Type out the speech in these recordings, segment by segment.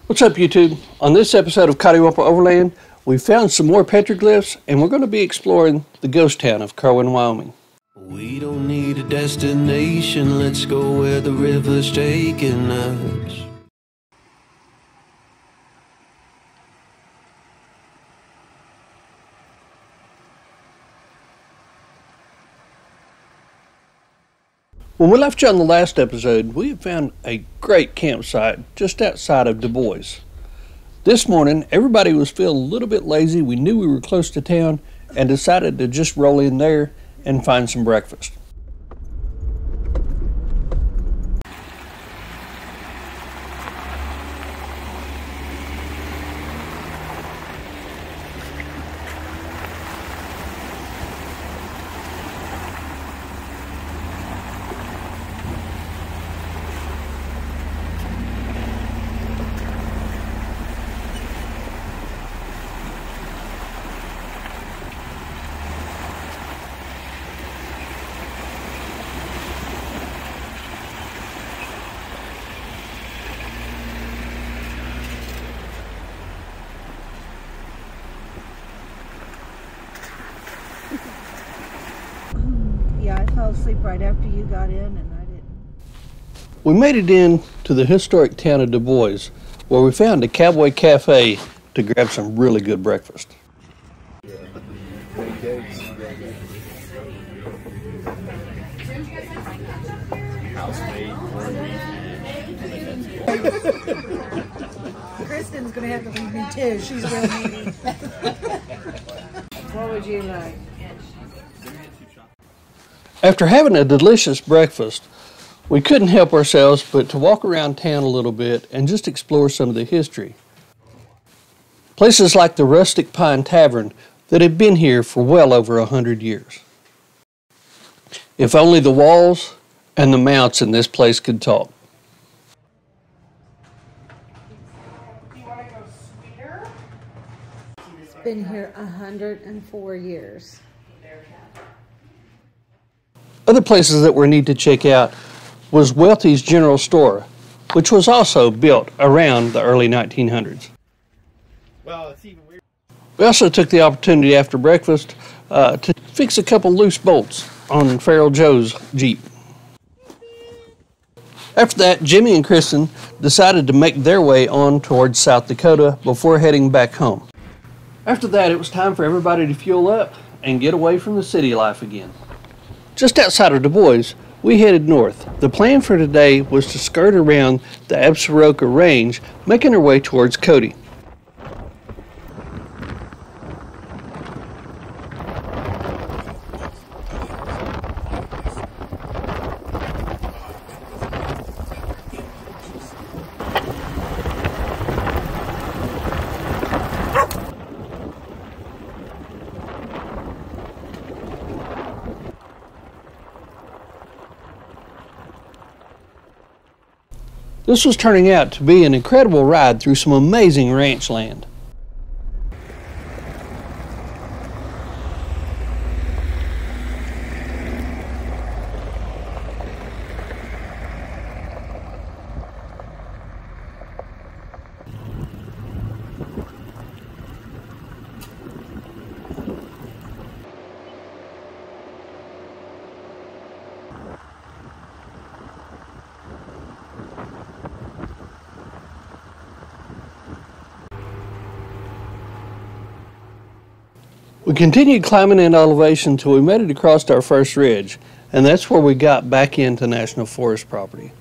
What's up, YouTube? On this episode of Coddiwomple Overland, we found some more petroglyphs, and we're going to be exploring the ghost town of Kirwin, Wyoming. We don't need a destination, let's go where the river's taking us. When we left you on the last episode, we had found a great campsite just outside of Du Bois. This morning, everybody was feeling a little bit lazy. We knew we were close to town and decided to just roll in there and find some breakfast. Yeah, I fell asleep right after you got in and I didn't. We made it in to the historic town of Du Bois, where we found a cowboy cafe to grab some really good breakfast. Kristen's gonna have to leave me too. She's real needy. What would you like? After having a delicious breakfast, we couldn't help ourselves but to walk around town a little bit and just explore some of the history. Places like the Rustic Pine Tavern that have been here for well over 100 years. If only the walls and the mounts in this place could talk. It's been here 104 years. Other places that we need to check out was Welty's General Store, which was also built around the early 1900s. Well, it's even weird. We also took the opportunity after breakfast to fix a couple loose bolts on Feral Joe's Jeep. After that, Jimmy and Kristen decided to make their way on towards South Dakota before heading back home. After that, it was time for everybody to fuel up and get away from the city life again. Just outside of Du Bois, we headed north. The plan for today was to skirt around the Absaroka Range, making our way towards Cody. This was turning out to be an incredible ride through some amazing ranch land. We continued climbing in elevation until we made it across our first ridge, and that's where we got back into National Forest property.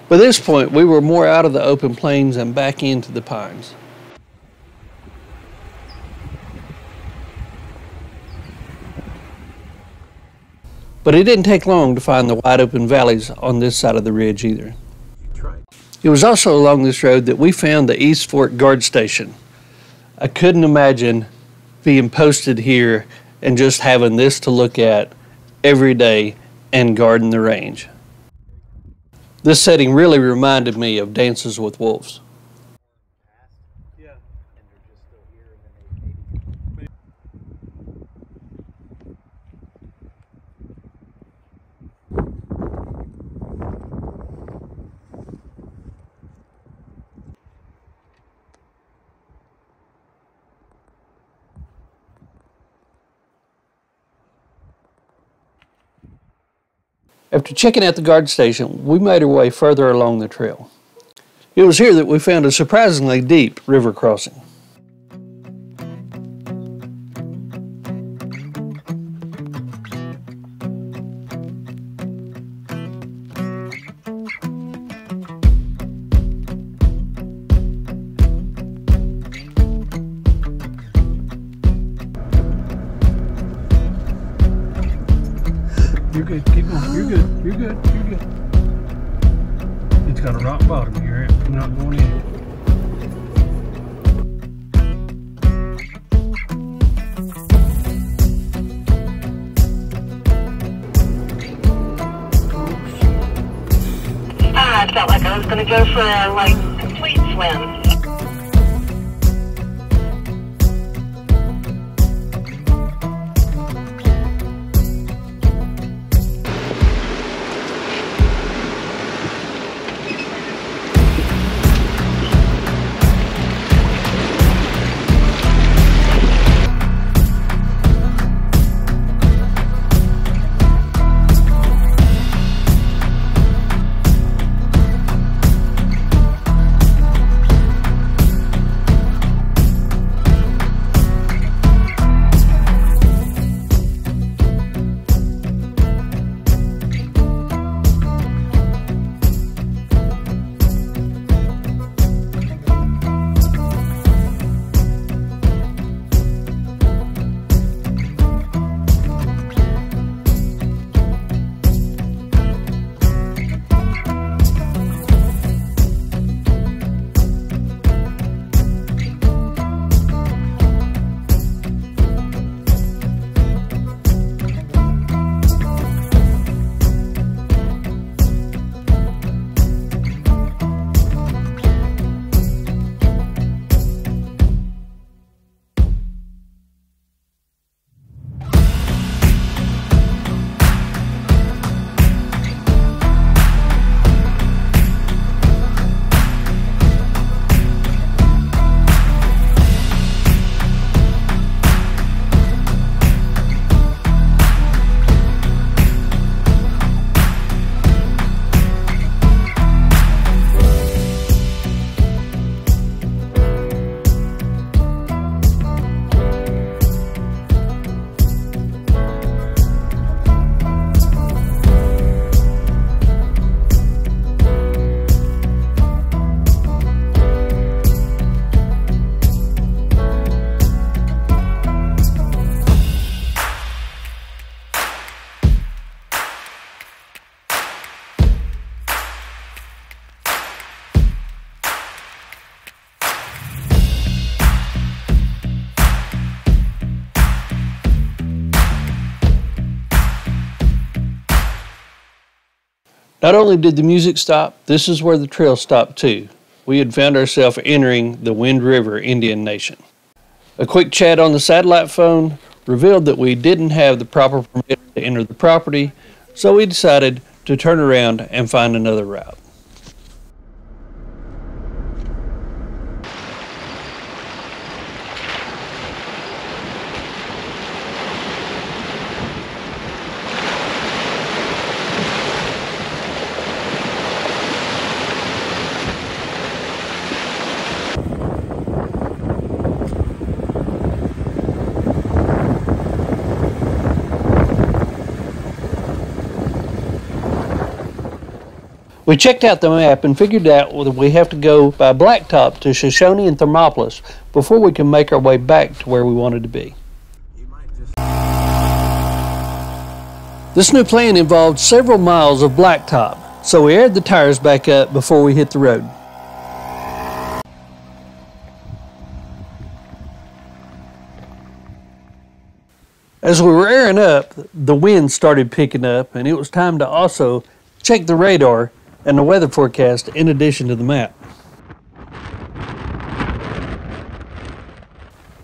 By this point, we were more out of the open plains and back into the pines. But it didn't take long to find the wide open valleys on this side of the ridge either. It was also along this road that we found the East Fork Guard Station. I couldn't imagine being posted here and just having this to look at every day and guarding the range. This setting really reminded me of Dances with Wolves. After checking out the guard station, we made our way further along the trail. It was here that we found a surprisingly deep river crossing. You're good, keep going. You're good, you're good, you're good. It's got a rock bottom here, it's not going in. I felt like I was going to go for a complete swim. Not only did the music stop, this is where the trail stopped too. We had found ourselves entering the Wind River Indian Nation. A quick chat on the satellite phone revealed that we didn't have the proper permit to enter the property, so we decided to turn around and find another route. We checked out the map and figured out that we have to go by Blacktop to Shoshone and Thermopolis before we can make our way back to where we wanted to be. This new plan involved several miles of blacktop, so we aired the tires back up before we hit the road. As we were airing up, the wind started picking up, and it was time to also check the radar and the weather forecast in addition to the map.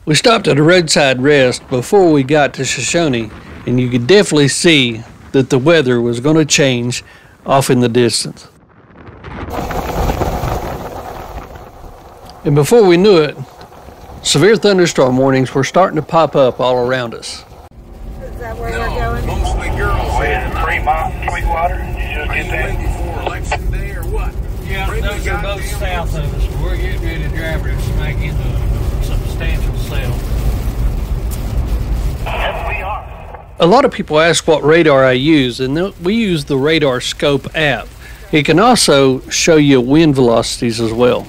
We stopped at a roadside rest before we got to Shoshone, and you could definitely see that the weather was going to change off in the distance. And before we knew it, severe thunderstorm warnings were starting to pop up all around us. Is that where we're going? Mostly girls in Fremont, Sweetwater. south of us. We're getting ready to drive her smack into a substantial cell. Yes, we are. A lot of people ask what radar I use, and we use the Radar Scope app. It can also show you wind velocities as well.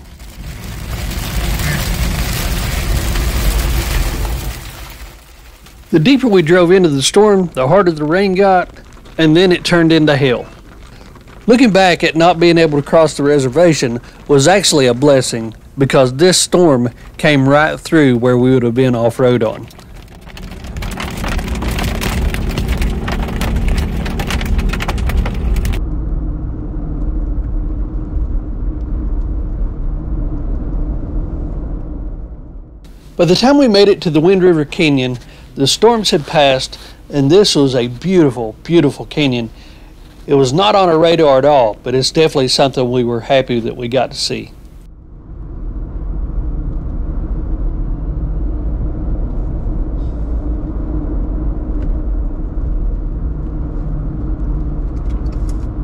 The deeper we drove into the storm, the harder the rain got, and then it turned into hell. Looking back at not being able to cross the reservation was actually a blessing, because this storm came right through where we would have been off-road on. By the time we made it to the Wind River Canyon, the storms had passed, and this was a beautiful, beautiful canyon. It was not on our radar at all, but it's definitely something we were happy that we got to see.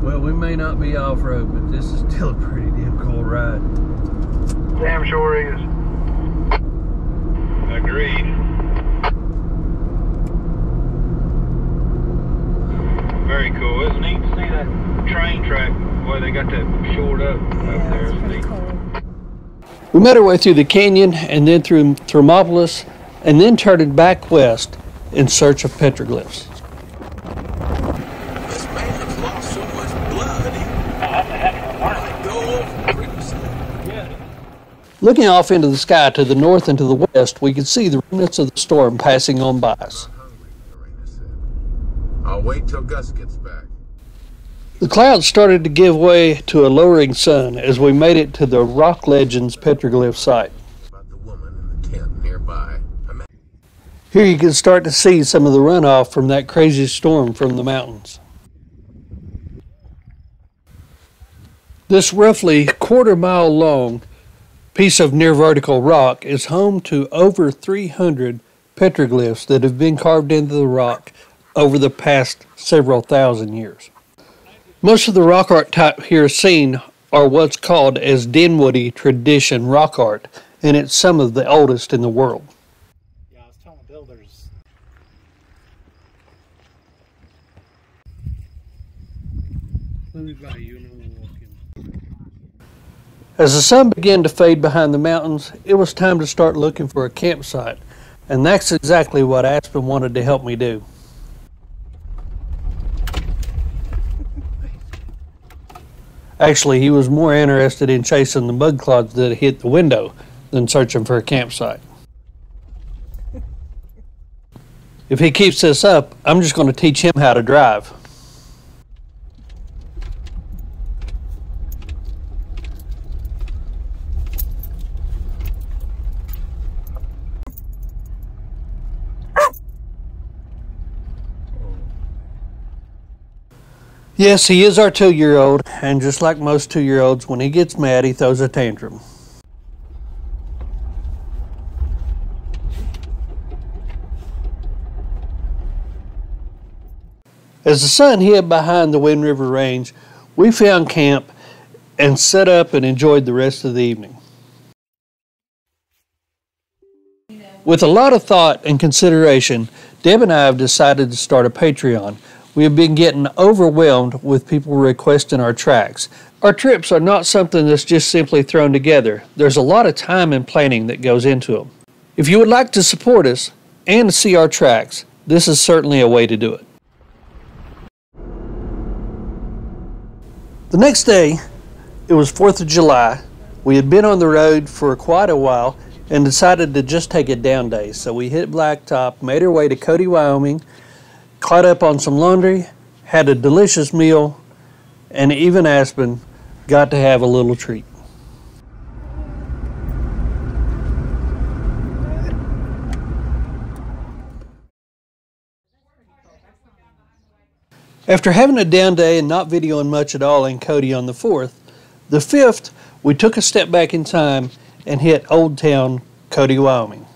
Well, we may not be off-road, but this is still a pretty damn cool ride. Damn sure is. Agreed. Very cool. It's neat to see that train track where they got that shored up over there. It's It's pretty neat. cool. We made our way through the canyon and then through Thermopolis, and then turned back west in search of petroglyphs. This man's lost so much blood. That's a heck of a mark. Looking off into the sky to the north and to the west, we could see the remnants of the storm passing on by us. I'll wait till Gus gets back. The clouds started to give way to a lowering sun as we made it to the Rock Legends petroglyph site. About the woman in the tent nearby. Here you can start to see some of the runoff from that crazy storm from the mountains. This roughly quarter-mile long piece of near vertical rock is home to over 300 petroglyphs that have been carved into the rock over the past several thousand years. Most of the rock art type here seen are what's called as Dinwoody tradition rock art, and it's some of the oldest in the world. Yeah, I was telling the builders. Let me buy you and we'll walk in. As the sun began to fade behind the mountains, it was time to start looking for a campsite, and that's exactly what Aspen wanted to help me do. Actually, he was more interested in chasing the mud clods that hit the window than searching for a campsite. If he keeps this up, I'm just going to teach him how to drive. Yes, he is our 2-year-old, and just like most 2-year-olds, when he gets mad, he throws a tantrum. As the sun hid behind the Wind River Range, we found camp and set up and enjoyed the rest of the evening. With a lot of thought and consideration, Deb and I have decided to start a Patreon. We have been getting overwhelmed with people requesting our tracks. Our trips are not something that's just simply thrown together. There's a lot of time and planning that goes into them. If you would like to support us and see our tracks, this is certainly a way to do it. The next day, it was 4th of July. We had been on the road for quite a while and decided to just take a down day. So we hit Blacktop, made our way to Cody, Wyoming, caught up on some laundry, had a delicious meal, and even Aspen got to have a little treat. After having a down day and not videoing much at all in Cody on the 4th, the 5th, we took a step back in time and hit Old Town, Cody, Wyoming.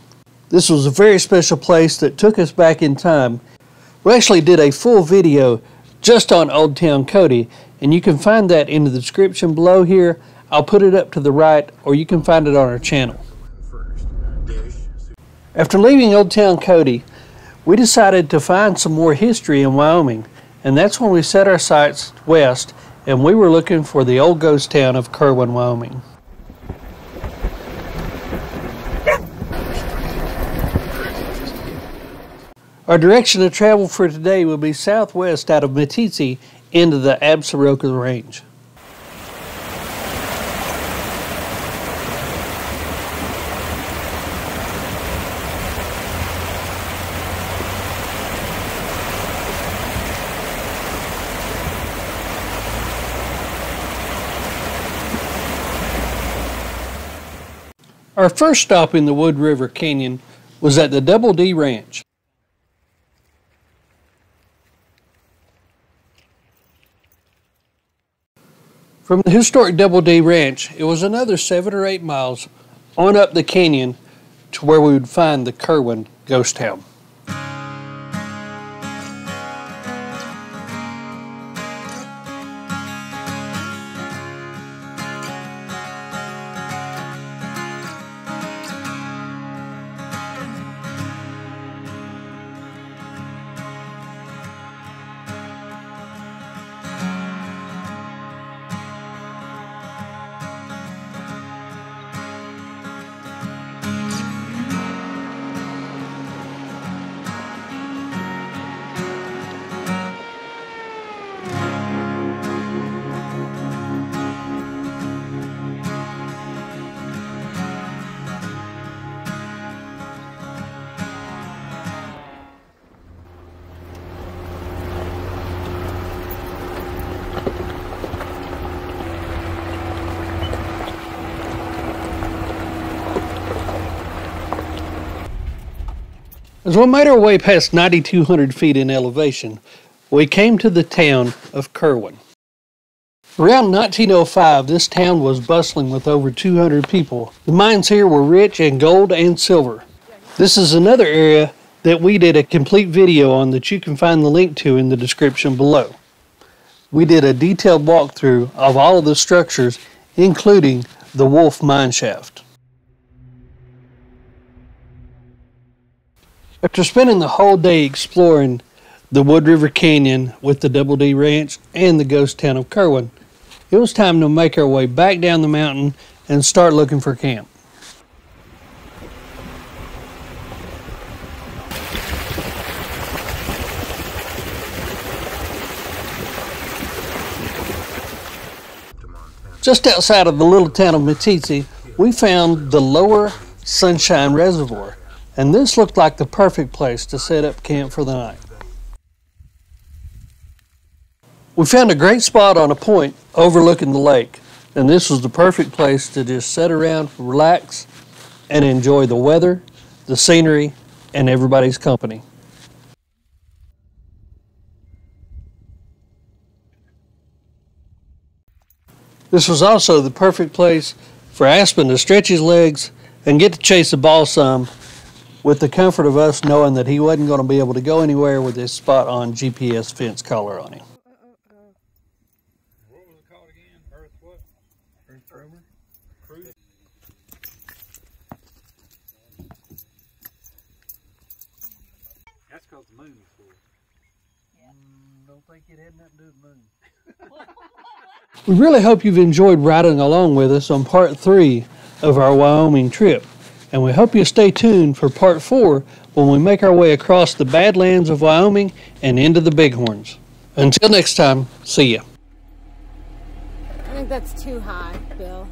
This was a very special place that took us back in time. We actually did a full video just on Old Town Cody, and you can find that in the description below here. I'll put it up to the right, or you can find it on our channel. After leaving Old Town Cody, we decided to find some more history in Wyoming, and that's when we set our sights west, and we were looking for the old ghost town of Kirwin, Wyoming. Our direction of travel for today will be southwest out of Meeteetse into the Absaroka Range. Our first stop in the Wood River Canyon was at the Double D Ranch. From the historic Double D Ranch, it was another 7 or 8 miles on up the canyon to where we would find the Kirwin ghost town. As we made our way past 9,200 feet in elevation, we came to the town of Kirwin. Around 1905, this town was bustling with over 200 people. The mines here were rich in gold and silver. This is another area that we did a complete video on that you can find the link to in the description below. We did a detailed walkthrough of all of the structures, including the Wolf mine shaft. After spending the whole day exploring the Wood River Canyon with the Double D Ranch and the ghost town of Kirwin, it was time to make our way back down the mountain and start looking for camp. Just outside of the little town of Meeteetse, we found the Lower Sunshine Reservoir, and this looked like the perfect place to set up camp for the night. We found a great spot on a point overlooking the lake, and this was the perfect place to just sit around, relax, and enjoy the weather, the scenery, and everybody's company. This was also the perfect place for Aspen to stretch his legs and get to chase the ball some, with the comfort of us knowing that he wasn't going to be able to go anywhere with his SpotOn GPS fence collar on him. What was it called again? Earth what? Earth rover? Cruise? That's called the moon before. Yeah. Don't think it had nothing to do with the moon. We really hope you've enjoyed riding along with us on part 3 of our Wyoming trip. And we hope you stay tuned for part 4 when we make our way across the Badlands of Wyoming and into the Bighorns. Until next time, see ya. I think that's too high, Bill.